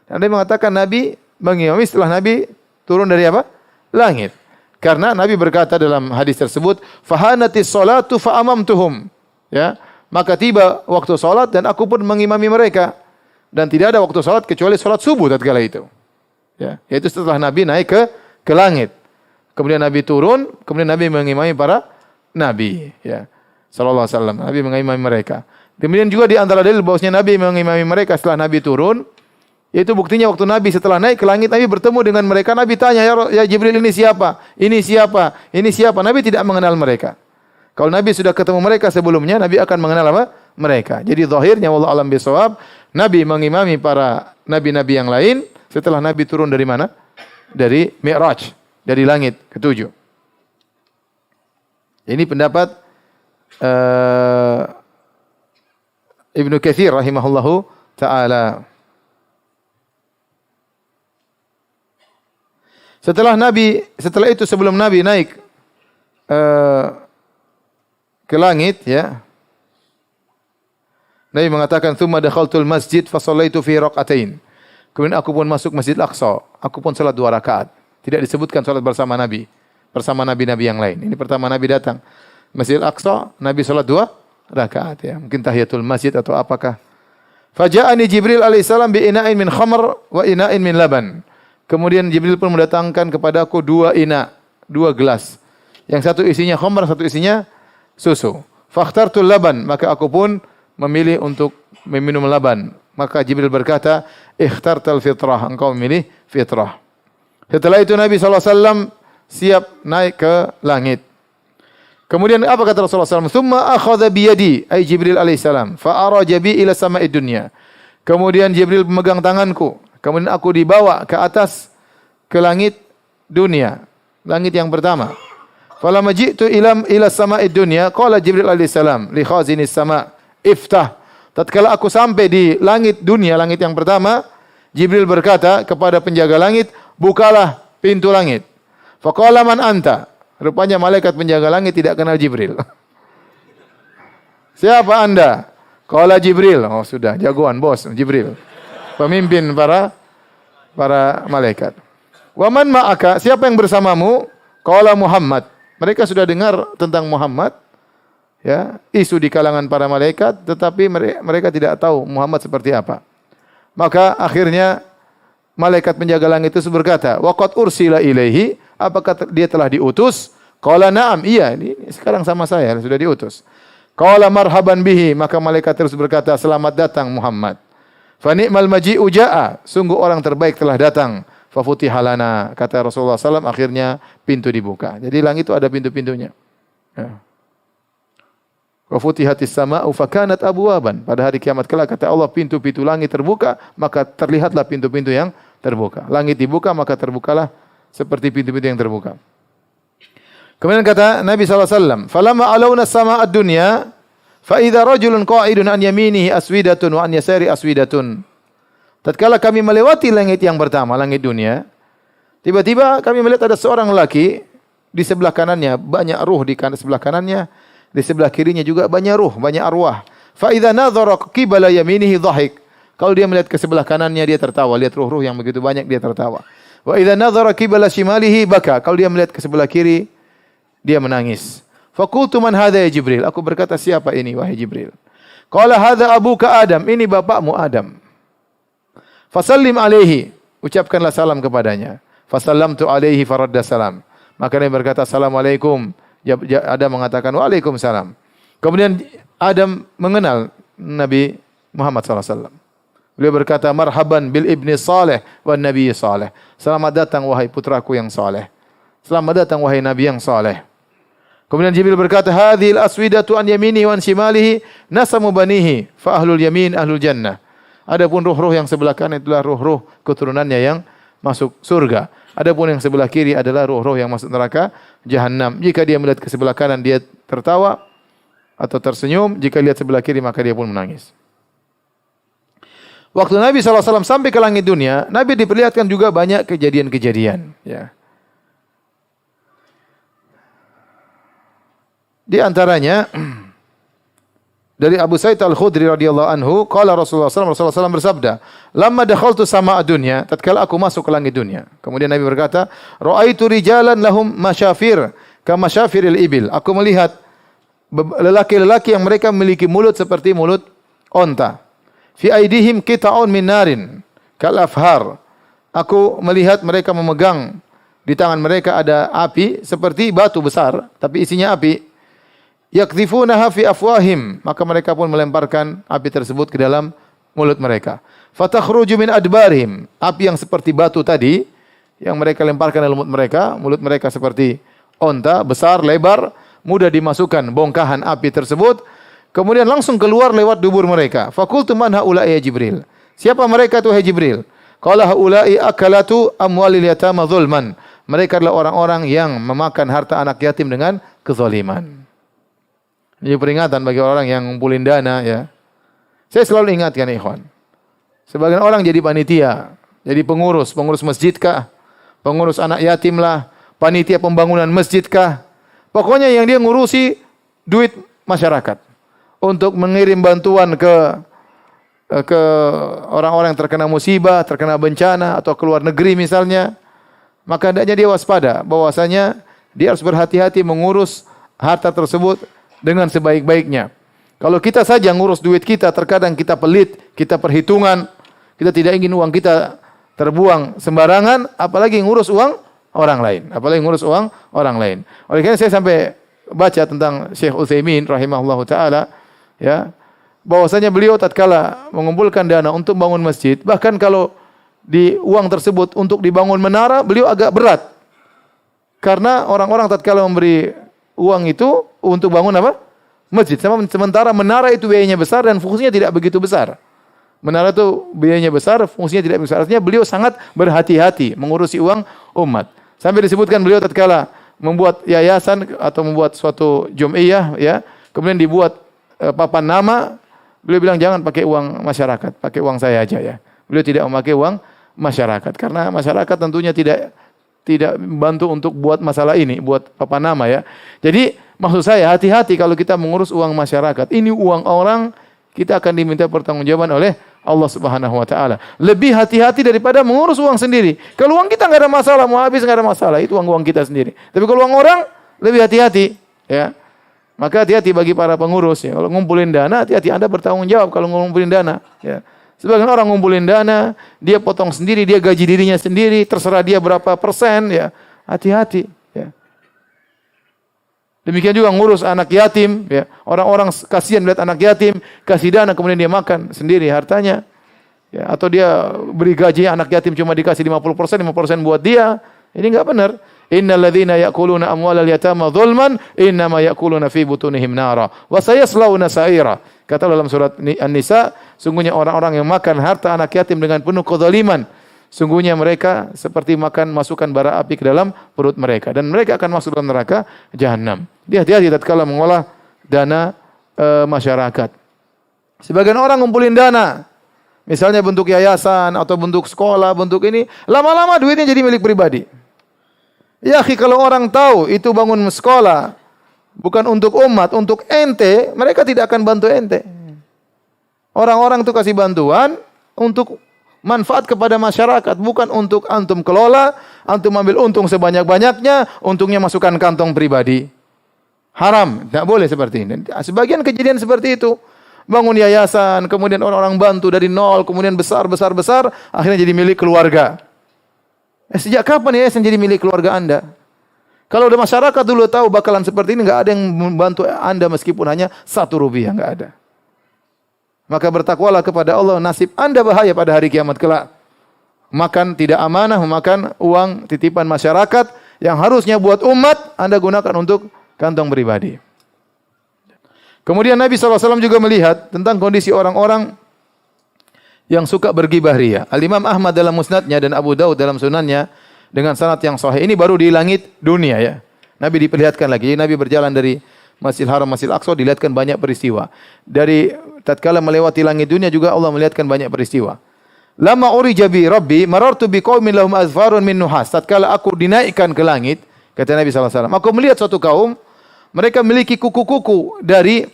dan ada yang mengatakan Nabi mengimami setelah Nabi turun dari apa? Langit. Karena Nabi berkata dalam hadis tersebut, "Fahanatis salatu fa amamtuhum." Ya, maka tiba waktu salat dan aku pun mengimami mereka. Dan tidak ada waktu salat kecuali salat subuh tatkala itu. Ya, yaitu setelah Nabi naik ke langit. Kemudian Nabi turun, kemudian Nabi mengimami para nabi, ya. Sallallahu alaihi wasallam. Nabi mengimami mereka. Kemudian juga di antara dalil bahwasanya Nabi mengimami mereka setelah Nabi turun, yaitu buktinya waktu Nabi setelah naik ke langit, Nabi bertemu dengan mereka. Nabi tanya, ya Jibril, ini siapa? Ini siapa? Ini siapa? Nabi tidak mengenal mereka. Kalau Nabi sudah ketemu mereka sebelumnya, Nabi akan mengenal apa? Mereka. Jadi zahirnya wallahu alam bisawab, Nabi mengimami para nabi-nabi yang lain setelah Nabi turun dari mana? Dari Mi'raj, dari langit ketujuh. Ini pendapat Ibnu Katsir rahimahullahu ta'ala. Setelah itu sebelum Nabi naik ke langit, ya, Nabi mengatakan, "Tsumma dakhaltul masjid fa shallaitu fi rak'atain." Kemudian aku pun masuk Masjid Aqsa, aku pun salat 2 rakaat. Tidak disebutkan salat bersama Nabi, bersama nabi-nabi yang lain. Ini pertama Nabi datang Masjid Aqsa, Nabi salat 2 rakaat, ya. Mungkin tahiyatul masjid atau apakah. Faja'ani Jibril alaihissalam bi ina'in min khamr wa ina'in min laban. Kemudian Jibril pun mendatangkan kepadaku 2 gelas. Yang satu isinya khamr, satu isinya susu. Fakhtartul laban, maka aku pun memilih untuk meminum laban. Maka Jibril berkata, "Ikhtartal fitrah," engkau memilih fitrah. Setelah itu Nabi SAW siap naik ke langit. Kemudian apa kata Rasulullah SAW? "Tsumma akhadha biyadi," ay Jibril alaihissalam, "fa araja bi ila sama'id dunya." Kemudian Jibril memegang tanganku. Kemudian aku dibawa ke atas ke langit dunia, langit yang pertama. Falamma ji'tu ila sama'id dunya, qala Jibril alaihissalam li khazinis sama', "Iftah." Tatkala aku sampai di langit dunia, langit yang pertama, Jibril berkata kepada penjaga langit, "Bukalah pintu langit." Faqala, "Man anta?" Rupanya malaikat penjaga langit tidak kenal Jibril. Siapa Anda? Qala Jibril. Oh sudah, jagoan bos Jibril. Pemimpin para malaikat. Wa man ma'aka? Siapa yang bersamamu? Qala Muhammad. Mereka sudah dengar tentang Muhammad, ya, isu di kalangan para malaikat, tetapi mereka tidak tahu Muhammad seperti apa. Maka akhirnya malaikat penjaga langit itu berkata, "Wa qad ursila ilaihi?" Apakah dia telah diutus? Qala na'am, iya, ini sekarang sama saya sudah diutus. Qala marhaban bihi, maka malaikat terus berkata, "Selamat datang Muhammad." Fa ni'mal maji'u ja'a, sungguh orang terbaik telah datang. Fa futiha lana, kata Rasulullah SAW, akhirnya pintu dibuka. Jadi langit itu ada pintu-pintunya. Ya. Wa futihatis sama'u fa kanat abwaban. Pada hari kiamat kelak kata Allah, pintu-pintu langit terbuka, maka terlihatlah pintu-pintu yang terbuka. Langit dibuka, maka terbukalah seperti pintu-pintu yang terbuka. Kemudian kata Nabi SAW, "Falamma alawna as-sama'a ad-dunya, fa idza rajulun qa'idun an yaminihi aswidatun wa an yasari aswidatun." Tatkala kami melewati langit yang pertama, langit dunia, tiba-tiba kami melihat ada seorang lelaki di sebelah kanannya banyak ruh, di sebelah kanannya, di sebelah kirinya juga banyak ruh, banyak arwah. Fa idza nadhara qibala yaminihi dhahik. Kalau dia melihat ke sebelah kanannya dia tertawa, lihat ruh-ruh yang begitu banyak dia tertawa. Wa idza nadhara qibala shimalihi baka. Kalau dia melihat ke sebelah kiri dia menangis. Faqultu man hadha ya Jibril? Aku berkata, siapa ini wahai Jibril? Qala hadha abuka Adam, ini bapakmu Adam. Fasallim alaihi, ucapkanlah salam kepadanya. Fasallamtu alaihi faradda salam. Maka dia berkata assalamualaikum. Adam mengatakan waalaikumsalam. Kemudian Adam mengenal Nabi Muhammad SAW. Beliau berkata marhaban bil ibni saleh wan nabi saleh. Selamat datang wahai putraku yang saleh. Selamat datang wahai nabi yang saleh. Kemudian Jibril berkata hadhil aswidatu an yaminihi wa an shimalihi nasamu banihi fa ahlul yamin ahlul jannah. Adapun ruh-ruh yang sebelah kanan itulah ruh-ruh keturunannya yang masuk surga. Adapun yang sebelah kiri adalah ruh-ruh yang masuk neraka jahanam. Jika dia melihat ke sebelah kanan dia tertawa atau tersenyum, jika lihat sebelah kiri maka dia pun menangis. Waktu Nabi SAW sampai ke langit dunia, Nabi diperlihatkan juga banyak kejadian-kejadian. Ya. Di antaranya dari Abu Sa'id Al-Khudri radhiyallahu anhu, qala Rasulullah SAW bersabda, "Lamma dakhaltu sama'a dunya," tatkala aku masuk ke langit dunia. Kemudian Nabi berkata, "Ra'aitu rijalan lahum masyafir kama syafiril ibil." Aku melihat lelaki-lelaki yang mereka memiliki mulut seperti mulut onta. Fi aidihim qita'un min narin kal afhar. Aku melihat mereka memegang di tangan mereka ada api seperti batu besar tapi isinya api. Yakdhifunaha fi afwahim, maka mereka pun melemparkan api tersebut ke dalam mulut mereka. Fatakhruju min adbarihim, api yang seperti batu tadi yang mereka lemparkan dalam mulut mereka seperti onta, besar, lebar, mudah dimasukkan bongkahan api tersebut, kemudian langsung keluar lewat dubur mereka. Faqultu man haula'i ya Jibril? Siapa mereka itu hai Jibril? Qala haula'i akalatu amwalil yatama zulman. Mereka adalah orang-orang yang memakan harta anak yatim dengan kezaliman. Ini peringatan bagi orang yang ngumpulin dana ya. Saya selalu ingatkan ikhwan. Sebagian orang jadi panitia, jadi pengurus masjid kah, pengurus anak yatim lah, panitia pembangunan masjid kah. Pokoknya yang dia ngurusi duit masyarakat untuk mengirim bantuan ke orang-orang yang terkena musibah, terkena bencana atau ke luar negeri misalnya. Maka hendaknya dia waspada bahwasanya dia harus berhati-hati mengurus harta tersebut dengan sebaik-baiknya. Kalau kita saja ngurus duit kita, terkadang kita pelit, kita perhitungan, kita tidak ingin uang kita terbuang sembarangan, apalagi ngurus uang orang lain. Oleh karena saya sampai baca tentang Syekh Utsaimin rahimahullahu taala ya, bahwasanya beliau tatkala mengumpulkan dana untuk bangun masjid, bahkan kalau di uang tersebut untuk dibangun menara, beliau agak berat. Karena orang-orang tatkala memberi uang itu untuk bangun apa? Masjid. Sementara menara itu biayanya besar dan fungsinya tidak begitu besar. Menara itu biayanya besar, fungsinya tidak besar. Artinya beliau sangat berhati-hati mengurusi uang umat. Sampai disebutkan beliau tatkala membuat yayasan atau membuat suatu jum'iyah ya, kemudian dibuat papan nama, beliau bilang jangan pakai uang masyarakat, pakai uang saya aja ya. Beliau tidak memakai uang masyarakat karena masyarakat tentunya tidak tidak bantu untuk buat masalah ini, buat apa nama ya. Jadi maksud saya hati-hati kalau kita mengurus uang masyarakat. Ini uang orang, kita akan diminta pertanggungjawaban oleh Allah Subhanahu wa taala. Lebih hati-hati daripada mengurus uang sendiri. Kalau uang kita enggak ada masalah, mau habis enggak ada masalah, itu uang kita sendiri. Tapi kalau uang orang, lebih hati-hati, ya. Maka hati-hati bagi para pengurus ya. Kalau ngumpulin dana, hati-hati Anda bertanggung jawab kalau ngumpulin dana, ya. Sebagian orang ngumpulin dana, dia potong sendiri, dia gaji dirinya sendiri, terserah dia berapa persen, ya. Hati-hati, ya. Demikian juga ngurus anak yatim, ya. Orang-orang kasihan lihat anak yatim, kasih dana kemudian dia makan sendiri hartanya. Ya, atau dia beri gaji anak yatim cuma dikasih 50%, 5% buat dia. Ini enggak benar. Innal ladzina ya'kuluna amwalal yatama dzulman innama ya'kuluna fi butunihim nara wa sayaslawna sa'ira. Kata dalam surat An-Nisa, sungguhnya orang-orang yang makan harta anak yatim dengan penuh kezaliman, sungguhnya mereka seperti makan masukkan bara api ke dalam perut mereka dan mereka akan masuk dalam neraka jahanam. Dia hati-hati tatkala mengolah dana masyarakat. Sebagian orang ngumpulin dana, misalnya bentuk yayasan atau bentuk sekolah, bentuk ini, lama-lama duitnya jadi milik pribadi. Ya, kalau orang tahu itu bangun sekolah bukan untuk umat, untuk ente, mereka tidak akan bantu ente. Orang-orang itu kasih bantuan untuk manfaat kepada masyarakat, bukan untuk antum kelola, antum ambil untung sebanyak-banyaknya, untungnya masukkan kantong pribadi. Haram, tidak boleh seperti ini. Sebagian kejadian seperti itu. Bangun yayasan, kemudian orang-orang bantu dari nol, kemudian besar, akhirnya jadi milik keluarga. Sejak kapan yayasan jadi milik keluarga Anda? Kalau udah masyarakat dulu tahu bakalan seperti ini, enggak ada yang membantu Anda meskipun hanya 1 rupiah, enggak ada. Maka bertakwalah kepada Allah, nasib Anda bahaya pada hari kiamat kelak. Makan tidak amanah, memakan uang titipan masyarakat yang harusnya buat umat, Anda gunakan untuk kantong pribadi. Kemudian Nabi SAW juga melihat tentang kondisi orang-orang yang suka bergibah ria. Al-Imam Ahmad dalam musnadnya dan Abu Daud dalam sunannya dengan sanad yang sahih. Ini baru di langit dunia ya. Nabi diperlihatkan lagi. Nabi berjalan dari Masjidil Haram, Masjidil Aqsa, dilihatkan banyak peristiwa. Dari tatkala melewati langit dunia juga Allah melihatkan banyak peristiwa. Lama urija bi Rabbi marartu bi qaumin lahum azfarun min nuhas. Tatkala aku dinaikkan ke langit, kata Nabi SAW, aku melihat suatu kaum, mereka memiliki kuku-kuku dari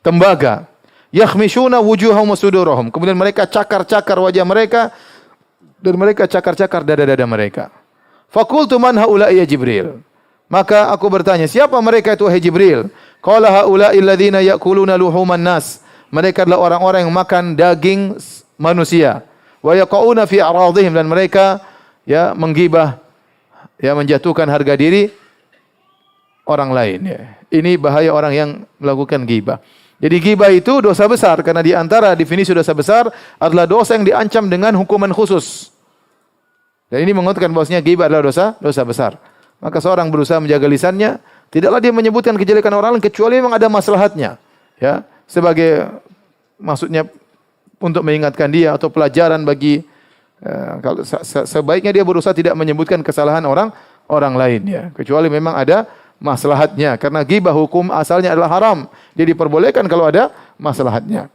tembaga. Yakhmishuna wujuhahum wa sudurahum. Kemudian mereka cakar-cakar wajah mereka dan mereka cakar-cakar dada-dada mereka. Faqultu man haula'i ya Jibril. Maka aku bertanya, siapa mereka itu wahai Jibril? Qala haula'i alladziina ya'kuluna luhuman nas. Mereka adalah orang-orang yang makan daging manusia. Wa yaqauna fi a'radihim, dan mereka ya menggibah, ya menjatuhkan harga diri orang lain ya. Ini bahaya orang yang melakukan gibah. Jadi gibah itu dosa besar karena di antara definisi dosa besar adalah dosa yang diancam dengan hukuman khusus. Dan ini menguatkan bahwasanya gibah adalah dosa besar. Maka seorang berusaha menjaga lisannya, tidaklah dia menyebutkan kejelekan orang lain kecuali memang ada maslahatnya. Ya, sebagai maksudnya untuk mengingatkan dia atau pelajaran bagi kalau sebaiknya dia berusaha tidak menyebutkan kesalahan orang lain ya, kecuali memang ada maslahatnya, karena ghibah hukum asalnya adalah haram. Dia diperbolehkan kalau ada maslahatnya.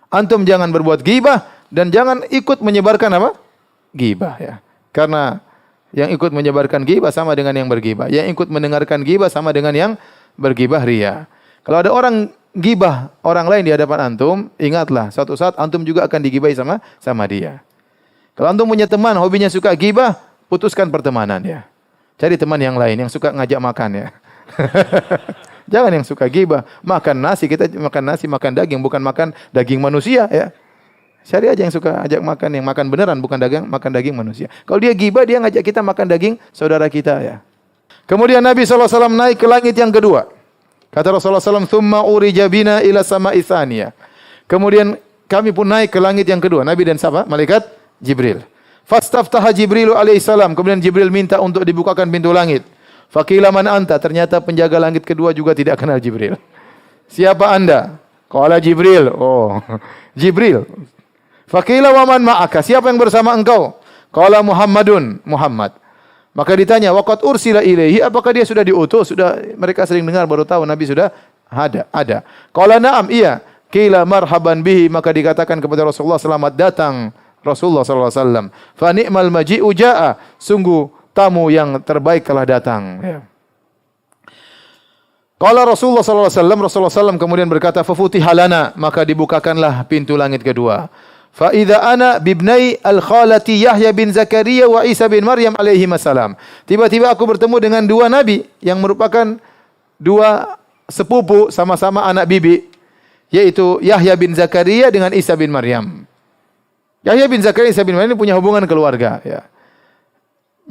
Antum jangan berbuat ghibah dan jangan ikut menyebarkan apa? Ghibah ya. Karena yang ikut menyebarkan ghibah sama dengan yang berghibah. Yang ikut mendengarkan ghibah sama dengan yang berghibah ria. Kalau ada orang ghibah orang lain di hadapan antum, ingatlah suatu saat antum juga akan digibahi sama dia. Kalau antum punya teman hobinya suka ghibah, putuskan pertemanan ya. Cari teman yang lain yang suka ngajak makan ya. Jangan yang suka gibah. Makan nasi, kita makan nasi, makan daging, bukan makan daging manusia ya. Cari aja yang suka ajak makan, yang makan beneran, bukan makan daging manusia. Kalau dia gibah, dia ngajak kita makan daging saudara kita ya. Kemudian Nabi SAW naik ke langit yang kedua. Kata Rasulullah SAW, "Tsumma urija bina ila sama'i tsaniyah." Kemudian kami pun naik ke langit yang kedua. Nabi dan siapa? Malaikat Jibril. Fastaftaha Jibril alaihissalam. Kemudian Jibril minta untuk dibukakan pintu langit. Faqila man anta. Ternyata penjaga langit kedua juga tidak kenal Jibril. Siapa anda? Qala Jibril. Oh, Jibril. Faqila wa man ma'aka. Siapa yang bersama engkau? Qala Muhammadun. Muhammad. Maka ditanya, waqad ursila ilaihi. Apakah dia sudah diutus? Sudah, mereka sering dengar baru tahu Nabi sudah ada. Qala na'am, iya. Qila marhaban bihi. Maka dikatakan kepada Rasulullah, selamat datang Rasulullah sallallahu alaihi wasallam. Fa ni'mal maji'u jaa'a, sungguh tamu yang terbaik telah datang. Ya. Qala Rasulullah sallallahu alaihi wasallam, Rasulullah sallallahu kemudian berkata, fa futiha lana, maka dibukakanlah pintu langit kedua. Fa idza ana bibnai al-khalati Yahya bin Zakaria wa Isa bin Maryam alaihi salam. Tiba-tiba aku bertemu dengan dua nabi yang merupakan dua sepupu sama-sama anak bibi, yaitu Yahya bin Zakaria dengan Isa bin Maryam. Yahya bin Zakaria Isa bin Maryam ini punya hubungan keluarga, ya.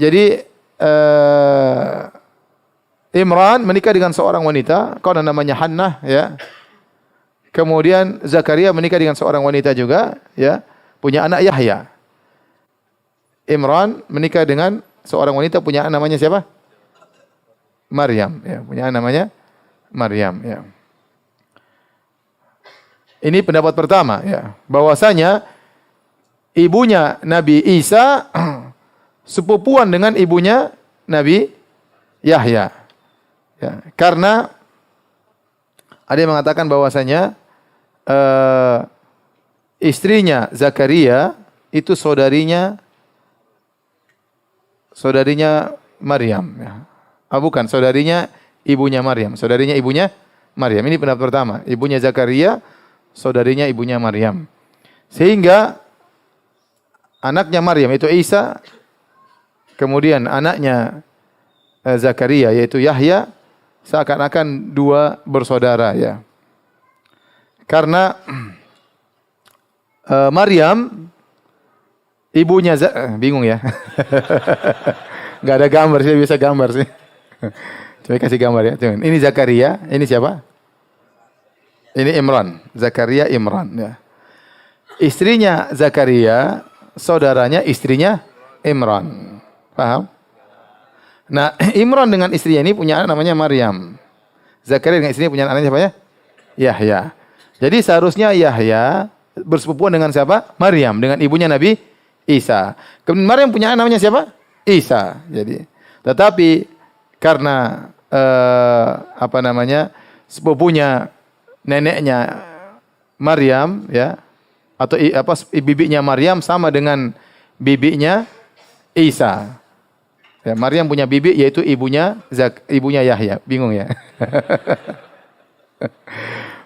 Jadi Imran menikah dengan seorang wanita, karena namanya Hannah, ya. Kemudian Zakaria menikah dengan seorang wanita juga, ya, punya anak Yahya. Imran menikah dengan seorang wanita punya anak namanya siapa? Maryam, ya, punya anak namanya Maryam, ya. Ini pendapat pertama, ya, bahwasanya ibunya Nabi Isa sepupuan dengan ibunya Nabi Yahya. Ya, karena ada yang mengatakan bahwasanya istrinya Zakaria itu saudarinya Maryam, ya. Bukan, saudarinya ibunya Maryam. Saudarinya ibunya Maryam. Ini pendapat pertama. Ibunya Zakaria, saudarinya ibunya Maryam. Sehingga anaknya Maryam itu Isa, kemudian anaknya Zakaria yaitu Yahya, seakan-akan dua bersaudara, ya. Karena Maryam ibunya bingung ya. Enggak ada gambar sih, bisa gambar sih. Coba kasih gambar ya. Ini Zakaria, ini siapa? Ini Imran, Zakaria Imran, ya. Istrinya Zakaria, saudaranya istrinya Imran. Paham? Nah, Imran dengan istrinya ini punya anak namanya Maryam. Zakaria dengan istrinya punya anak siapa ya? Yahya. Jadi seharusnya Yahya bersepupuan dengan siapa? Maryam, dengan ibunya Nabi Isa. Kemudian Maryam punya anak namanya siapa? Isa. Jadi, tetapi karena sepupunya neneknya Maryam, ya, atau bibinya Maryam sama dengan bibinya Isa. Ya, Maryam punya bibi yaitu ibunya Yahya. Bingung ya?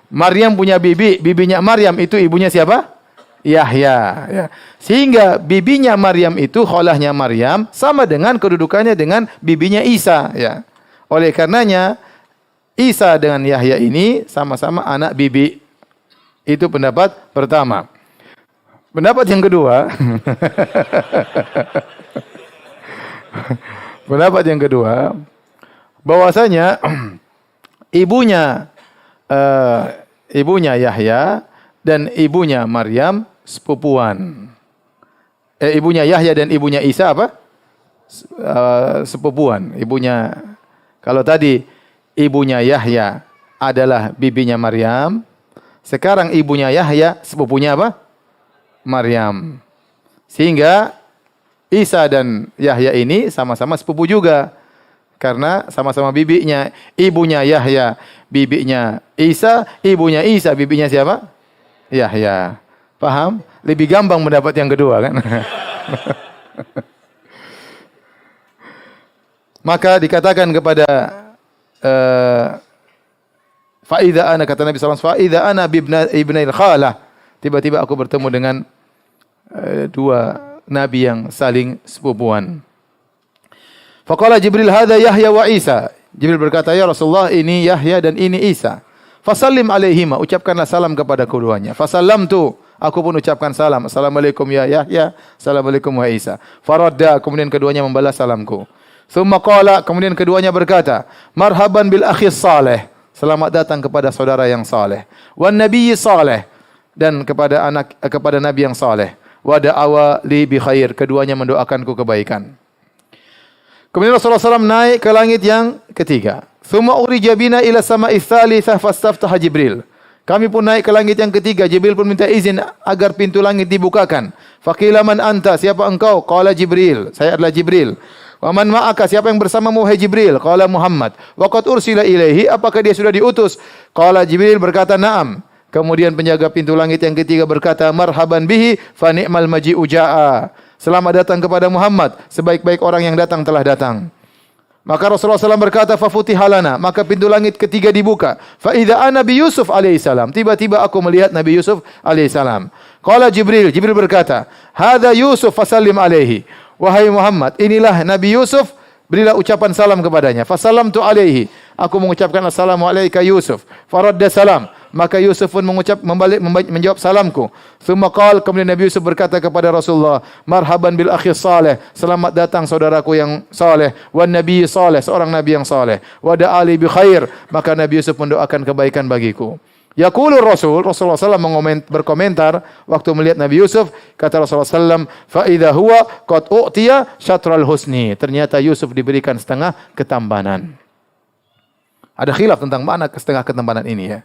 Maryam punya bibinya Maryam itu ibunya siapa? Yahya. Ya. Sehingga bibinya Maryam itu kholahnya Maryam sama dengan kedudukannya dengan bibinya Isa. Ya. Oleh karenanya Isa dengan Yahya ini sama-sama anak bibi. Itu pendapat pertama. Pendapat yang kedua. Pendapat yang kedua, bahwasanya ibunya Yahya dan ibunya Maryam sepupuan. Ibunya Yahya dan ibunya Isa apa? Sepupuan. Ibunya, kalau tadi ibunya Yahya adalah bibinya Maryam, sekarang ibunya Yahya sepupunya apa? Maryam. Sehingga Isa dan Yahya ini sama-sama sepupu juga. Karena sama-sama bibinya. Ibunya Yahya, bibinya Isa. Ibunya Isa, bibinya siapa? Yahya. Paham? Lebih gampang mendapat yang kedua kan? Maka dikatakan kepada Fa'idha ana, kata Nabi SAW, Fa'idha ana ibnail khalah. Tiba-tiba aku bertemu dengan dua nabi yang saling sepupuan. Faqala Jibril, hadza Yahya wa Isa. Jibril berkata, ya Rasulullah, ini Yahya dan ini Isa. Fasallim alaihima, ucapkanlah salam kepada keduanya. Fasallamtu, aku pun ucapkan salam. Assalamualaikum ya Yahya, assalamualaikum wa Isa. Faradda, kemudian keduanya membalas salamku. Tsumma qala, kemudian keduanya berkata, marhaban bil akhis saleh. Selamat datang kepada saudara yang saleh. Wan nabiyyi saleh, dan kepada nabi yang saleh. Wa da'awa li bi khair, keduanya mendoakanku kebaikan. Kemudian Rasulullah SAW naik ke langit yang ketiga. Tsumma urija bina ila sama'is tsalitsah fastaftaha Jibril. Kami pun naik ke langit yang ketiga. Jibril pun minta izin agar pintu langit dibukakan. Faqila man anta, siapa engkau? Qala Jibril, saya adalah Jibril. Wa man ma'aka, siapa yang bersamamu wahai Jibril? Qala Muhammad. Wa qad ursila ilaihi, apakah dia sudah diutus? Qala Jibril berkata, na'am. Kemudian penjaga pintu langit yang ketiga berkata, marhaban bihi fa ni'mal maji'u ja'a. Selamat datang kepada Muhammad, sebaik-baik orang yang datang telah datang. Maka Rasulullah SAW berkata, fafutihalana, maka pintu langit ketiga dibuka. Fa idza ana bi Yusuf alaihissalam. Tiba-tiba aku melihat Nabi Yusuf alaihissalam. Qala Jibril, Jibril berkata, hadza Yusuf fasallim alaihi. Wahai Muhammad, inilah Nabi Yusuf, berilah ucapan salam kepadanya. Fasallamtu alaihi. Aku mengucapkan assalamu alayka Yusuf. Faradda salam. Maka Yusuf pun menjawab salamku. Tsumma qala, kemudian Nabi Yusuf berkata kepada Rasulullah, marhaban bil akhi saleh, selamat datang saudaraku yang saleh, wan nabi saleh, seorang nabi yang saleh, wa da'ali bi khair, maka Nabi Yusuf mendoakan kebaikan bagiku. Yaqulur Rasulullah SAW berkomentar waktu melihat Nabi Yusuf, kata Rasulullah SAW, fa idza huwa qad u'tiya syatral husni, ternyata Yusuf diberikan setengah ketampanan. Ada khilaf tentang makna setengah ketampanan ini ya.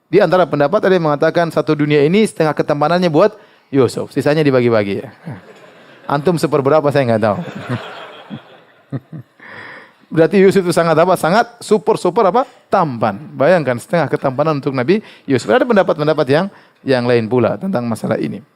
Di antara pendapat ada yang mengatakan satu dunia ini setengah ketampanannya buat Yusuf, sisanya dibagi-bagi ya. Antum seperberapa saya enggak tahu. Berarti Yusuf itu sangat apa? Sangat super apa? Tampan. Bayangkan setengah ketampanan untuk Nabi Yusuf. Ada pendapat-pendapat yang lain pula tentang masalah ini.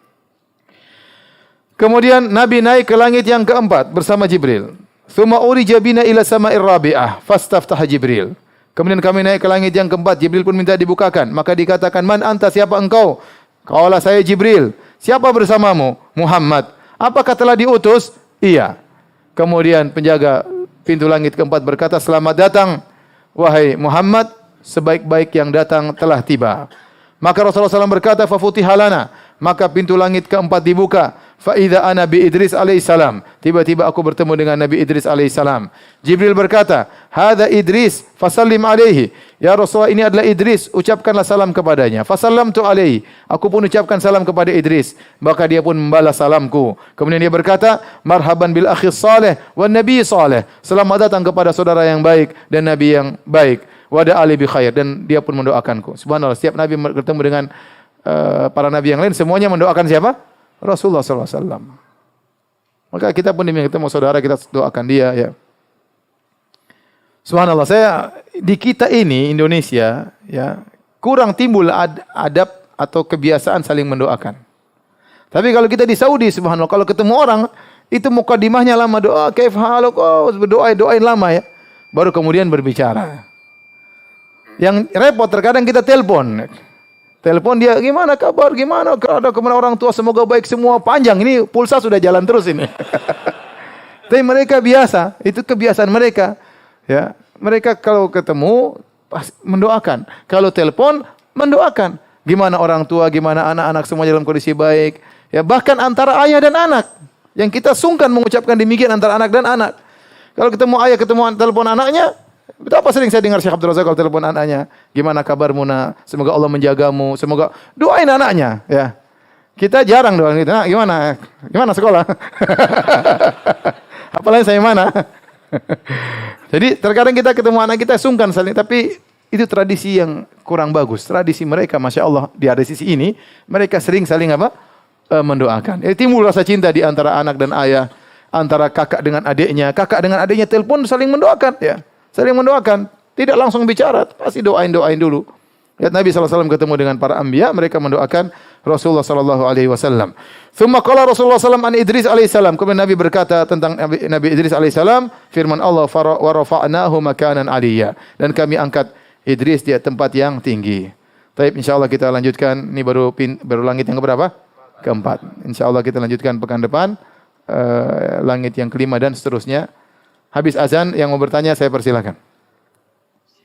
Kemudian Nabi naik ke langit yang keempat bersama Jibril. Tsumma urija bina ila sama'ir rabi'ah fastaftaha Jibril. Kemudian kami naik ke langit yang keempat, Jibril pun minta dibukakan. Maka dikatakan, man anta, siapa engkau? Qala, saya Jibril. Siapa bersamamu? Muhammad. Apakah telah diutus? Iya. Kemudian penjaga pintu langit keempat berkata, selamat datang, wahai Muhammad, sebaik-baik yang datang telah tiba. Maka Rasulullah SAW berkata, fafutihalana, maka pintu langit keempat dibuka. Fa idza ana bi Idris alaihissalam. Tiba-tiba aku bertemu dengan Nabi Idris alaihissalam. Jibril berkata, hadza Idris, fasallim alaihi. Ya Rasulullah, ini adalah Idris, ucapkanlah salam kepadanya. Fasallamtu alaihi. Aku pun ucapkan salam kepada Idris, maka dia pun membalas salamku. Kemudian dia berkata, marhaban bil akhi saleh wan nabi saleh. Selamat datang kepada saudara yang baik dan nabi yang baik. Wa da'ali bi khair, dan dia pun mendoakanku. Subhanallah, setiap nabi bertemu dengan para nabi yang lain semuanya mendoakan siapa? Rasulullah SAW. Maka kita pun diminta ketemu saudara, kita doakan dia ya. Subhanallah, saya di kita ini Indonesia ya kurang timbul adab atau kebiasaan saling mendoakan. Tapi kalau kita di Saudi, subhanallah, kalau ketemu orang itu mukadimahnya lama, doa kaif haluk, doain lama ya. Baru kemudian berbicara. Yang repot terkadang kita telepon dia, gimana kabar, gimana orang tua, semoga baik semua, panjang, ini pulsa sudah jalan terus ini. Tapi mereka biasa, itu kebiasaan mereka. Ya, mereka kalau ketemu mendoakan, kalau telepon mendoakan. Gimana orang tua, gimana anak-anak semua dalam kondisi baik. Ya, bahkan antara ayah dan anak, yang kita sungkan mengucapkan demikian antara anak dan anak. Kalau ketemu ayah, ketemu telepon anaknya. Betapa sering saya dengar Syekh Abdul Razak kalau telepon anaknya, gimana kabarmu nak? Semoga Allah menjagamu, semoga doain anaknya ya. Kita jarang doain gitu. Nah, gimana sekolah? Apalagi saya mana? Jadi terkadang kita ketemu anak kita sungkan saling, tapi itu tradisi yang kurang bagus. Tradisi mereka, masya Allah, di ada sisi ini mereka sering saling apa? Mendoakan. Timbul rasa cinta di antara anak dan ayah, antara kakak dengan adiknya telepon saling mendoakan ya. Saling mendoakan, tidak langsung bicara, pasti doain dulu. Lihat Nabi SAW ketemu dengan para anbiya, mereka mendoakan Rasulullah SAW. Tsumma qala Rasulullah SAW an Idris alaihissalam. Kemudian Nabi berkata tentang Nabi Idris alaihissalam, firman Allah, wa rafa'nahu makanan aliyya. Dan kami angkat Idris di tempat yang tinggi. Baik, insyaallah kita lanjutkan. Ini baru langit yang keberapa? Keempat. Insyaallah kita lanjutkan pekan depan langit yang kelima dan seterusnya. Habis azan yang mau bertanya saya persilakan.